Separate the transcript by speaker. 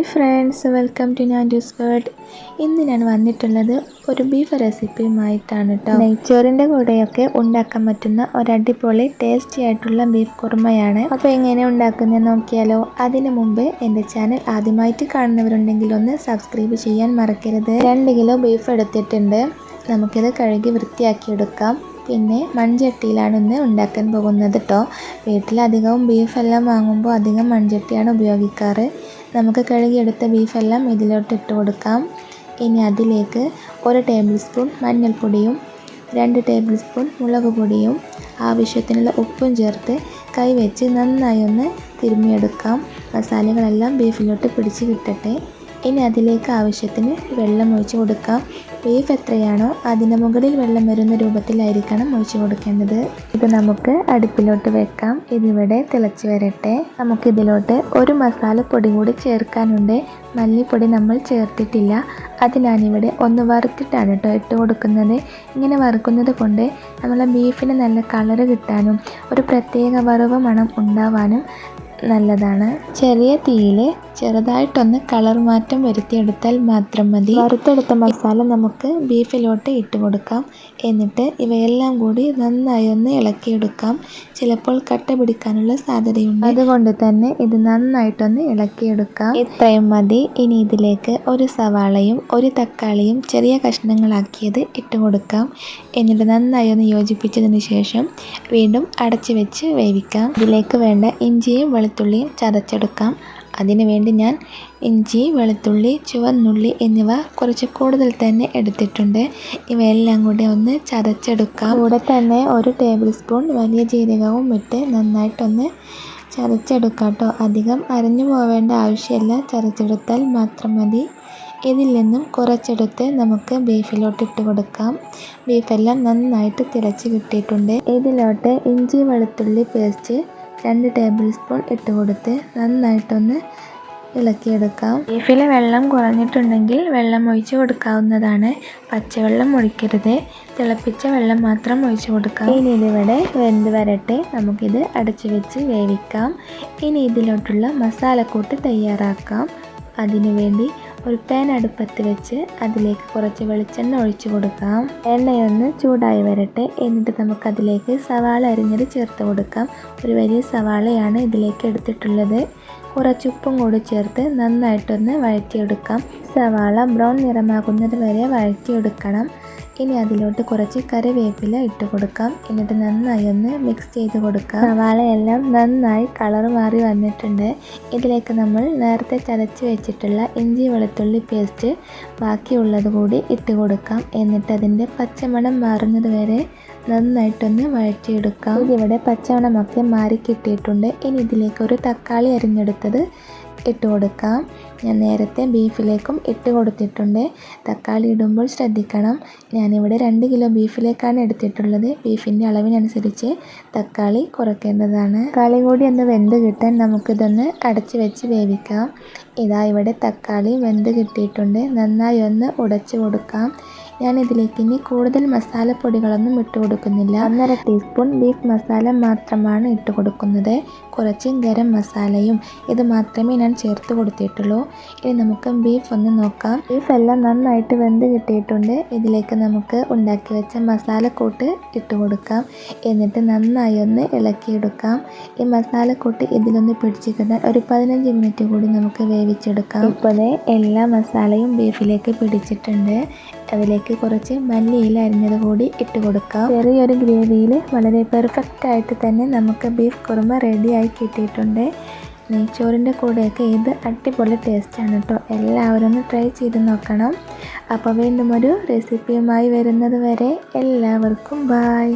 Speaker 1: Hi friends, welcome to Nandu's world. ഇന്ന് ഞാൻ വന്നിട്ടുള്ളത് ഒരു ബീഫ് റെസിപ്പിയുമായിട്ടാണ് കേട്ടോ. നെയ്ച്ചോറിൻ്റെ കൂടെയൊക്കെ ഉണ്ടാക്കാൻ പറ്റുന്ന ഒരടിപൊളി ടേസ്റ്റി ആയിട്ടുള്ള ബീഫ് കുറുമയാണ്. അപ്പോൾ എങ്ങനെ ഉണ്ടാക്കുന്നത് നോക്കിയാലോ. അതിനു മുമ്പ് എൻ്റെ ചാനൽ ആദ്യമായിട്ട് കാണുന്നവരുണ്ടെങ്കിൽ ഒന്ന് സബ്സ്ക്രൈബ് ചെയ്യാൻ മറക്കരുത്. 2 കിലോ ബീഫ് എടുത്തിട്ടുണ്ട്. നമുക്കിത് കഴുകി വൃത്തിയാക്കിയെടുക്കാം. പിന്നെ മൺചട്ടിയിലാണ് ഇന്ന് ഉണ്ടാക്കാൻ പോകുന്നത് കേട്ടോ. വീട്ടിലധികവും ബീഫെല്ലാം വാങ്ങുമ്പോൾ അധികം മൺചട്ടിയാണ് ഉപയോഗിക്കാറ്. നമുക്ക് കഴുകിയെടുത്ത ബീഫെല്ലാം ഇതിലോട്ട് ഇട്ട് കൊടുക്കാം. ഇനി അതിലേക്ക് 1 ടേബിൾ സ്പൂൺ മഞ്ഞൾപ്പൊടിയും 2 ടേബിൾ സ്പൂൺ മുളക് പൊടിയും ആവശ്യത്തിനുള്ള ഉപ്പും ചേർത്ത് കൈവച്ച് നന്നായി ഒന്ന് തിരുമ്മിയെടുക്കാം. മസാലകളെല്ലാം ബീഫിലോട്ട് പിടിച്ച് കിട്ടട്ടെ. ഇനി അതിലേക്ക് ആവശ്യത്തിന് വെള്ളം ഒഴിച്ച് കൊടുക്കാം. ബീഫ് എത്രയാണോ അതിന് മുകളിൽ വെള്ളം വരുന്ന രൂപത്തിലായിരിക്കണം ഒഴിച്ച് കൊടുക്കേണ്ടത്. ഇത് നമുക്ക് അടുപ്പിലോട്ട് വെക്കാം. ഇതിവിടെ തിളച്ച് വരട്ടെ. നമുക്കിതിലോട്ട് ഒരു മസാലപ്പൊടി കൂടി ചേർക്കാനുണ്ട്. മല്ലിപ്പൊടി നമ്മൾ ചേർത്തിട്ടില്ല. അത് ഞാനിവിടെ ഒന്ന് വറുത്തിട്ടാണ് കേട്ടോ ഇട്ട് കൊടുക്കുന്നത്. ഇങ്ങനെ വറുക്കുന്നത് കൊണ്ട് നമ്മളെ ബീഫിന് നല്ല കളറ് കിട്ടാനും ഒരു പ്രത്യേക വറവ് മണം ഉണ്ടാവാനും നല്ലതാണ്. ചെറിയ തീയിൽ ചെറുതായിട്ടൊന്ന് കളർ മാറ്റം വരുത്തിയെടുത്താൽ മാത്രം മതി. വറുത്തെടുത്ത മസാല നമുക്ക് ബീഫിലോട്ട് ഇട്ട് കൊടുക്കാം. എന്നിട്ട് ഇവയെല്ലാം കൂടി നന്നായി ഒന്ന് ഇളക്കിയെടുക്കാം. ചിലപ്പോൾ കട്ട പിടിക്കാനുള്ള സാധ്യതയുണ്ട്. അതുകൊണ്ട് തന്നെ ഇത് നന്നായിട്ടൊന്ന് ഇളക്കിയെടുക്കാം. ഇത്രയും മതി. ഇനി ഇതിലേക്ക് ഒരു സവാളയും 1 തക്കാളിയും ചെറിയ കഷ്ണങ്ങളാക്കിയത് ഇട്ട് കൊടുക്കാം. എന്നിട്ട് നന്നായി ഒന്ന് യോജിപ്പിച്ചതിന് ശേഷം വീണ്ടും അടച്ചു വെച്ച് വേവിക്കാം. ഇതിലേക്ക് വേണ്ട ഇഞ്ചിയും വെളുത്തുള്ളിയും ചതച്ചെടുക്കാം. അതിനു വേണ്ടി ഞാൻ ഇഞ്ചി, വെളുത്തുള്ളി, ചുവന്നുള്ളി എന്നിവ കുറച്ച് കൂടുതൽ തന്നെ എടുത്തിട്ടുണ്ട്. ഇവയെല്ലാം കൂടി ഒന്ന് ചതച്ചെടുക്കാം. കൂടെ തന്നെ 1 ടേബിൾ സ്പൂൺ വലിയ ജീരകവും ഇട്ട് നന്നായിട്ടൊന്ന് ചതച്ചെടുക്കാം കേട്ടോ. അധികം അരഞ്ഞു പോവേണ്ട ആവശ്യമില്ല, ചതച്ചെടുത്താൽ മാത്രം മതി. ഇതിൽ നിന്നും കുറച്ചെടുത്ത് നമുക്ക് ബീഫിലോട്ട് ഇട്ട് കൊടുക്കാം. ബീഫെല്ലാം നന്നായിട്ട് തിളച്ച് കിട്ടിയിട്ടുണ്ട്. ഇതിലോട്ട് ഇഞ്ചി വെളുത്തുള്ളി പേസ്റ്റ് 2 ടേബിൾ സ്പൂൺ ഇട്ട് കൊടുത്ത് നന്നായിട്ടൊന്ന് ഇളക്കിയെടുക്കാം. ബീഫിലെ വെള്ളം കുറഞ്ഞിട്ടുണ്ടെങ്കിൽ വെള്ളം ഒഴിച്ച് കൊടുക്കാവുന്നതാണ്. പച്ചവെള്ളം ഒഴിക്കരുത്, തിളപ്പിച്ച വെള്ളം മാത്രം ഒഴിച്ച് കൊടുക്കാം. ഇനി ഇതിവിടെ വെന്ത് വരട്ടെ. നമുക്കിത് അടച്ചു വെച്ച് വേവിക്കാം. ഇനി ഇതിലോട്ടുള്ള മസാലക്കൂട്ട് തയ്യാറാക്കാം. അതിനുവേണ്ടി ഒരു പാൻ അടുപ്പത്ത് വെച്ച് അതിലേക്ക് കുറച്ച് വെളിച്ചെണ്ണ ഒഴിച്ചു കൊടുക്കാം. എണ്ണയൊന്ന് ചൂടായി വരട്ടെ. എന്നിട്ട് നമുക്കതിലേക്ക് സവാള അരിഞ്ഞത് ചേർത്ത് കൊടുക്കാം. ഒരു വലിയ സവാളയാണ് ഇതിലേക്ക് എടുത്തിട്ടുള്ളത്. കുറച്ച് ഉപ്പും കൂടി ചേർത്ത് നന്നായിട്ടൊന്ന് വഴറ്റിയെടുക്കാം. സവാള ബ്രൗൺ നിറമാകുന്നത് വരെ വഴറ്റിയെടുക്കണം. ഇനി അതിലോട്ട് കുറച്ച് കറിവേപ്പില ഇട്ട് കൊടുക്കാം. എന്നിട്ട് നന്നായി ഒന്ന് മിക്സ് ചെയ്ത് കൊടുക്കാം. സവാളയെല്ലാം നന്നായി കളർ മാറി വന്നിട്ടുണ്ട്. ഇതിലേക്ക് നമ്മൾ നേരത്തെ ചതച്ച് വെച്ചിട്ടുള്ള ഇഞ്ചി വെളുത്തുള്ളി പേസ്റ്റ് ബാക്കിയുള്ളത് കൂടി ഇട്ട് കൊടുക്കാം. എന്നിട്ട് അതിൻ്റെ പച്ചമണം മാറുന്നത് വരെ നന്നായിട്ടൊന്ന് വഴറ്റിയെടുക്കാം. ഇതിവിടെ പച്ചമണമൊക്കെ മാറി കിട്ടിയിട്ടുണ്ട്. ഇനി ഇതിലേക്ക് ഒരു തക്കാളി അരിഞ്ഞെടുത്തത് ഇട്ട് കൊടുക്കാം. ഞാൻ നേരത്തെ ബീഫിലേക്കും ഇട്ട് കൊടുത്തിട്ടുണ്ട്. തക്കാളി ഇടുമ്പോൾ ശ്രദ്ധിക്കണം. ഞാനിവിടെ 2 കിലോ ബീഫിലേക്കാണ് എടുത്തിട്ടുള്ളത്. ബീഫിൻ്റെ അളവിനനുസരിച്ച് തക്കാളി കുറയ്ക്കേണ്ടതാണ്. തക്കാളി കൂടി ഒന്ന് വെന്ത് കിട്ടാൻ നമുക്കിതൊന്ന് അടച്ച് വെച്ച് വേവിക്കാം. ഇതാ ഇവിടെ തക്കാളി വെന്ത് കിട്ടിയിട്ടുണ്ട്. നന്നായി ഒന്ന് ഉടച്ചു കൊടുക്കാം. ഞാനിതിലേക്ക് ഇനി കൂടുതൽ മസാലപ്പൊടികളൊന്നും ഇട്ട് കൊടുക്കുന്നില്ല. 1.5 ടീസ്പൂൺ ബീഫ് മസാല മാത്രമാണ് ഇട്ട് കൊടുക്കുന്നത്. കുറച്ച് ഗരം മസാലയും ഇത് മാത്രമേ ഞാൻ ചേർത്ത് കൊടുത്തിട്ടുള്ളൂ. ഇനി നമുക്ക് ബീഫ് ഒന്ന് നോക്കാം. ബീഫെല്ലാം നന്നായിട്ട് വെന്ത് കിട്ടിയിട്ടുണ്ട്. ഇതിലേക്ക് നമുക്ക് ഉണ്ടാക്കി വെച്ച മസാലക്കൂട്ട് ഇട്ട് കൊടുക്കാം. എന്നിട്ട് നന്നായി ഒന്ന് ഇളക്കിയെടുക്കാം. ഈ മസാലക്കൂട്ട് ഇതിലൊന്ന് പിടിച്ച് കിട്ടാൻ ഒരു 15 മിനിറ്റ് കൂടി നമുക്ക് വേവിച്ചെടുക്കാം. ഇപ്പോൾ എല്ലാ മസാലയും ബീഫിലേക്ക് പിടിച്ചിട്ടുണ്ട്. അതിലേക്ക് കുറച്ച് മല്ലിയില അരിഞ്ഞത് കൂടി ഇട്ട് കൊടുക്കാം. ചെറിയൊരു ഗ്രേവിയിൽ വളരെ പെർഫെക്റ്റ് ആയിട്ട് തന്നെ നമുക്ക് ബീഫ് കുറുമ റെഡിയായി കിട്ടിയിട്ടുണ്ട്. നെയ്ച്ചോറിൻ്റെ കൂടെയൊക്കെ ഇത് അടിപൊളി ടേസ്റ്റാണ് കേട്ടോ. എല്ലാവരും ഒന്ന് ട്രൈ ചെയ്ത് നോക്കണം. അപ്പോൾ വീണ്ടും ഒരു റെസിപ്പിയുമായി വരുന്നത് വരെ എല്ലാവർക്കും ബൈ.